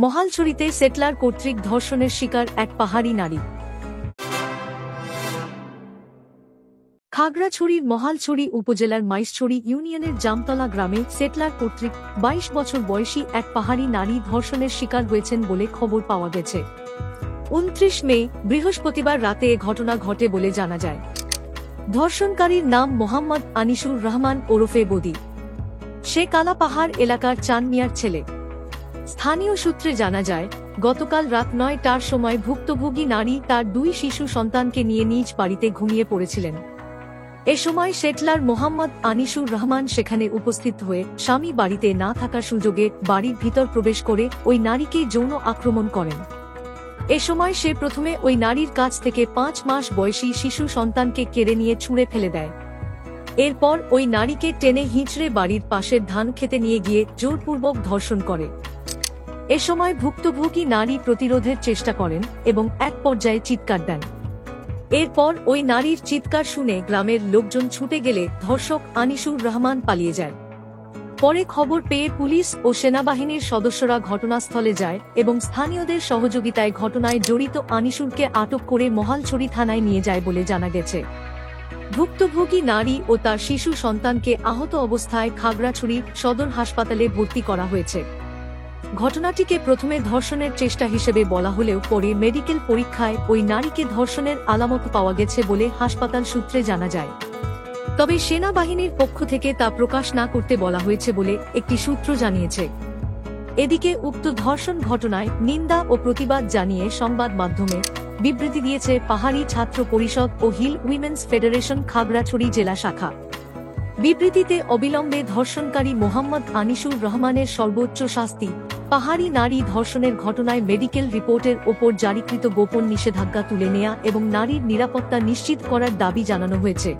মহালছড়িতে settler কর্তৃক ধর্ষণের শিকার এক পাহাড়ি নারী। খাগড়াছড়ির মহালছড়ি উপজেলার মাইশছড়ি ইউনিয়নের জামতলা গ্রামে সেটলার কর্তৃক ২২ বছর বয়সী এক পাহাড়ি নারী ধর্ষণের শিকার হয়েছেন বলে খবর পাওয়া গেছে। ২৯ মে বৃহস্পতিবার রাতে এ ঘটনা ঘটে বলে জানা যায়। ধর্ষণকারীর নাম মোহাম্মদ আনিসুর রহমান ওরফে বদি। সে কালাপাহাড় এলাকার চান মিয়ার ছেলে। স্থানীয় সূত্রে জানা যায়, গতকাল রাত ৯টার সময় ভুক্তভোগী নারী তার ২ শিশু সন্তানকে নিয়ে নিজ বাড়িতে ঘুমিয়ে পড়েছিলেন। এ সময় সেটলার মোহাম্মদ আনিসুর রহমান সেখানে উপস্থিত হয়ে স্বামী বাড়িতে না থাকার সুযোগে বাড়ির ভিতর প্রবেশ করে ওই নারীকে যৌন আক্রমণ করেন। এ সময় সে প্রথমে ওই নারীর কাছ থেকে ৫ মাস বয়সী শিশু সন্তানকে কেড়ে নিয়ে ছুঁড়ে ফেলে দেয়। এরপর ওই নারীকে টেনে হিঁচড়ে বাড়ির পাশের ধান খেতে নিয়ে গিয়ে জোরপূর্বক ধর্ষণ করে। এ সময় ভুক্তভোগী নারী প্রতিরোধের চেষ্টা করেন এবং এক পর্যায়ে চিৎকার দেন। এরপর ওই নারীর চিৎকার শুনে গ্রামের লোকজন ছুটে গেলে ধর্ষক আনিসুর রহমান পালিয়ে যায়। পরে খবর পেয়ে পুলিশ ও সেনাবাহিনীর সদস্যরা ঘটনাস্থলে যায় এবং স্থানীয়দের সহযোগিতায় ঘটনায় জড়িত আনিসুরকে আটক করে মহালছড়ি থানায় নিয়ে যায় বলে জানা গেছে। ভুক্তভোগী নারী ও তার শিশু সন্তানকে আহত অবস্থায় খাগড়াছড়ি সদর হাসপাতালে ভর্তি করা হয়েছে। ঘটনাটিকে প্রথমে ধর্ষণের চেষ্টা হিসেবে বলা হলেও পরে মেডিকেল পরীক্ষায় ওই নারীকে ধর্ষণের আলামত পাওয়া গেছে বলে হাসপাতাল সূত্রে জানা যায়। তবে সেনাবাহিনীর পক্ষ থেকে তা প্রকাশ না করতে বলা হয়েছে বলে একটি সূত্র জানিয়েছে। এদিকে উক্ত ধর্ষণ ঘটনায় নিন্দা ও প্রতিবাদ জানিয়ে সংবাদ মাধ্যমে বিবৃতি দিয়েছে পাহাড়ি ছাত্র পরিষদ ও হিল উইমেন্স ফেডারেশন খাগড়াছড়ি জেলা শাখা। বিবৃতিতে অবিলম্বে ধর্ষণকারী মোহাম্মদ আনিসুর রহমানের সর্বোচ্চ শাস্তি, পাহাড়ি নারী ধর্ষণের ঘটনায় মেডিকেল রিপোর্টের ওপর জারিকৃত গোপন নিষেধাজ্ঞা তুলে নেয়া এবং নারীর নিরাপত্তা নিশ্চিত করার দাবি জানানো হয়েছে।